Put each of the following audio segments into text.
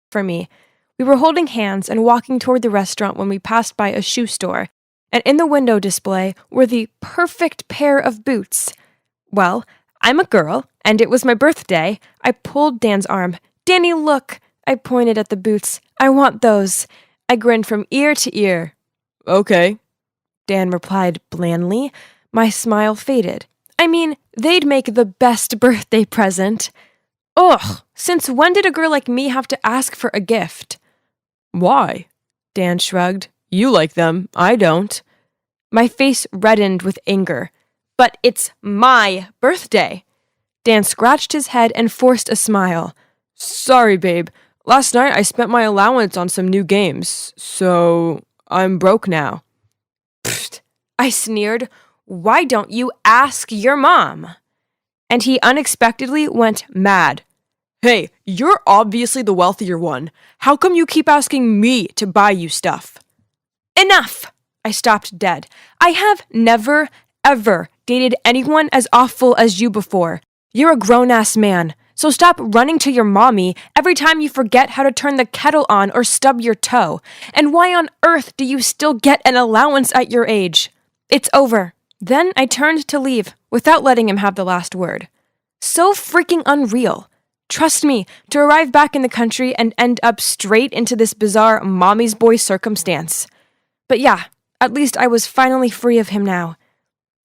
for me. We were holding hands and walking toward the restaurant when we passed by a shoe store, and in the window display were the perfect pair of boots. Well, I'm a girl, and it was my birthday. I pulled Dan's arm. "Danny, look!" I pointed at the boots. "I want those." I grinned from ear to ear. "Okay," Dan replied blandly. My smile faded. I mean, they'd make the best birthday present. Ugh, since when did a girl like me have to ask for a gift? "Why?" Dan shrugged. "You like them, I don't." My face reddened with anger. "But it's my birthday." Dan scratched his head and forced a smile. "Sorry, babe. Last night I spent my allowance on some new games, so I'm broke now." Pfft, I sneered. "Why don't you ask your mom?" And he unexpectedly went mad. "Hey, you're obviously the wealthier one. How come you keep asking me to buy you stuff?" Enough! I stopped dead. I have never, ever dated anyone as awful as you before. You're a grown-ass man, so stop running to your mommy every time you forget how to turn the kettle on or stub your toe. And why on earth do you still get an allowance at your age? It's over. Then I turned to leave, without letting him have the last word. So freaking unreal. Trust me, to arrive back in the country and end up straight into this bizarre mommy's boy circumstance. But yeah, at least I was finally free of him now.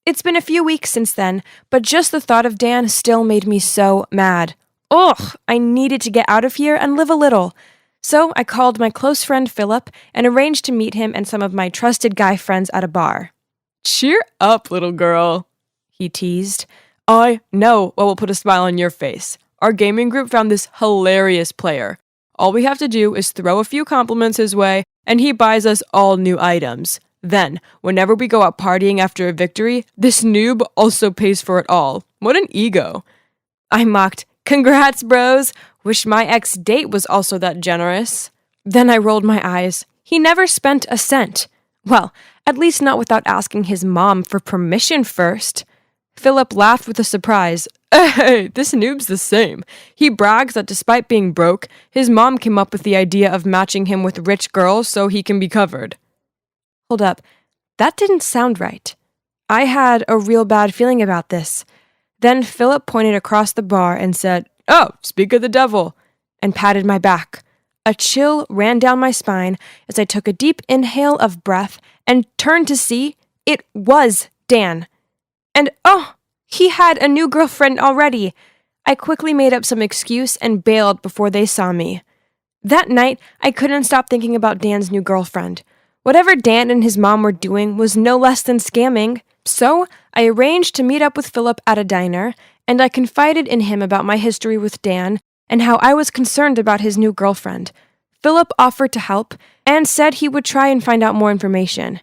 It's been a few weeks since then, but just the thought of Dan still made me so mad. Ugh, I needed to get out of here and live a little. So I called my close friend Philip and arranged to meet him and some of my trusted guy friends at a bar. "Cheer up, little girl," he teased. "I know what will put a smile on your face. Our gaming group found this hilarious player. All we have to do is throw a few compliments his way, and he buys us all new items. Then, whenever we go out partying after a victory, this noob also pays for it all. What an ego." I mocked, "Congrats, bros. Wish my ex-date was also that generous." Then I rolled my eyes. He never spent a cent. Well, at least not without asking his mom for permission first. Philip laughed with a surprise. "Hey, this noob's the same. He brags that despite being broke, his mom came up with the idea of matching him with rich girls so he can be covered." Hold up. That didn't sound right. I had a real bad feeling about this. Then Philip pointed across the bar and said, "Oh, speak of the devil," and patted my back. A chill ran down my spine as I took a deep inhale of breath and turned to see it was Dan. And oh, he had a new girlfriend already. I quickly made up some excuse and bailed before they saw me. That night, I couldn't stop thinking about Dan's new girlfriend. Whatever Dan and his mom were doing was no less than scamming. So I arranged to meet up with Philip at a diner, and I confided in him about my history with Dan and how I was concerned about his new girlfriend. Philip offered to help and said he would try and find out more information.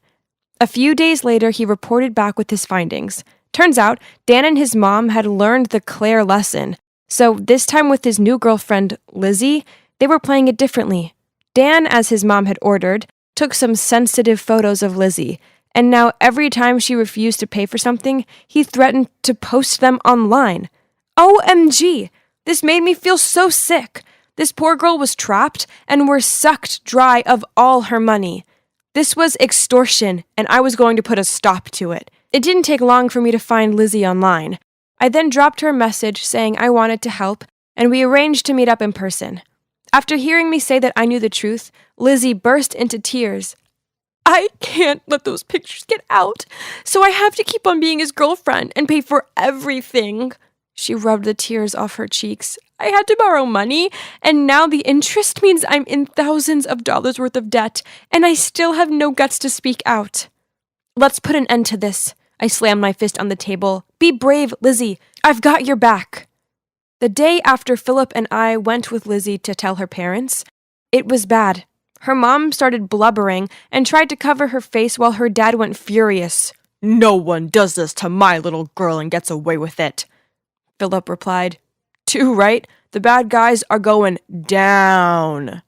A few days later, he reported back with his findings. Turns out, Dan and his mom had learned the Claire lesson, so this time with his new girlfriend, Lizzie, they were playing it differently. Dan, as his mom had ordered, took some sensitive photos of Lizzie, and now every time she refused to pay for something, he threatened to post them online. OMG! This made me feel so sick. This poor girl was trapped and were sucked dry of all her money. This was extortion, and I was going to put a stop to it. It didn't take long for me to find Lizzie online. I then dropped her a message saying I wanted to help, and we arranged to meet up in person. After hearing me say that I knew the truth, Lizzie burst into tears. "I can't let those pictures get out, so I have to keep on being his girlfriend and pay for everything." She rubbed the tears off her cheeks. "I had to borrow money, and now the interest means I'm in thousands of dollars worth of debt, and I still have no guts to speak out." "Let's put an end to this." I slammed my fist on the table. "Be brave, Lizzie. I've got your back." The day after Philip and I went with Lizzie to tell her parents, it was bad. Her mom started blubbering and tried to cover her face while her dad went furious. "No one does this to my little girl and gets away with it," Philip replied. "Too right. The bad guys are going down."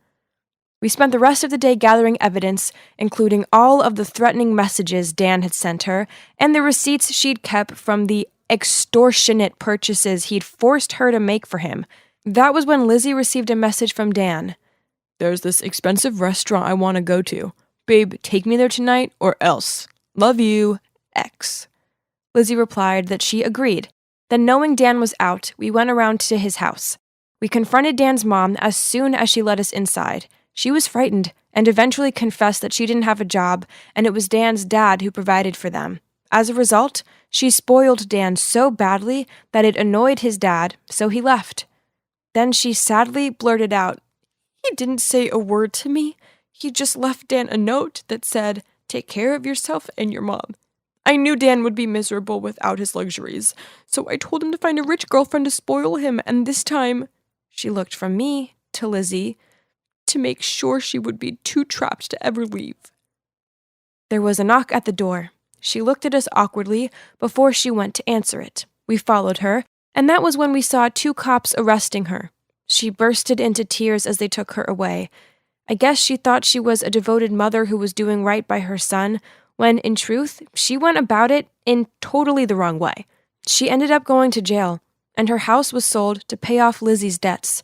We spent the rest of the day gathering evidence, including all of the threatening messages Dan had sent her and the receipts she'd kept from the extortionate purchases he'd forced her to make for him. That was when Lizzie received a message from Dan. There's this expensive restaurant I want to go to. Babe, take me there tonight or else. Love you, X. Lizzie replied that she agreed. Then, knowing Dan was out, we went around to his house. We confronted Dan's mom as soon as she let us inside. She was frightened and eventually confessed that she didn't have a job and it was Dan's dad who provided for them. As a result, she spoiled Dan so badly that it annoyed his dad, so he left. Then she sadly blurted out, "He didn't say a word to me. He just left Dan a note that said, 'Take care of yourself and your mom.' I knew Dan would be miserable without his luxuries, so I told him to find a rich girlfriend to spoil him, and this time," she looked from me to Lizzie, "to make sure she would be too trapped to ever leave." There was a knock at the door. She looked at us awkwardly before she went to answer it. We followed her, and that was when we saw 2 cops arresting her. She bursted into tears as they took her away. I guess she thought she was a devoted mother who was doing right by her son, when, in truth, she went about it in totally the wrong way. She ended up going to jail, and her house was sold to pay off Lizzie's debts.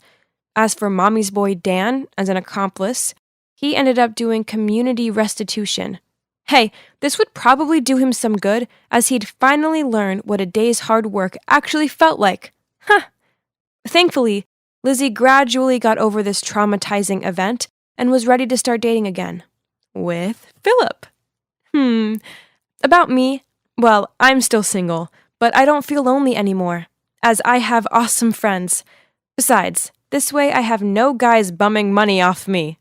As for Mommy's boy Dan, as an accomplice, he ended up doing community restitution. Hey, this would probably do him some good, as he'd finally learn what a day's hard work actually felt like. Thankfully, Lizzie gradually got over this traumatizing event and was ready to start dating again. With Philip. About me, well, I'm still single, but I don't feel lonely anymore, as I have awesome friends. Besides, this way I have no guys bumming money off me.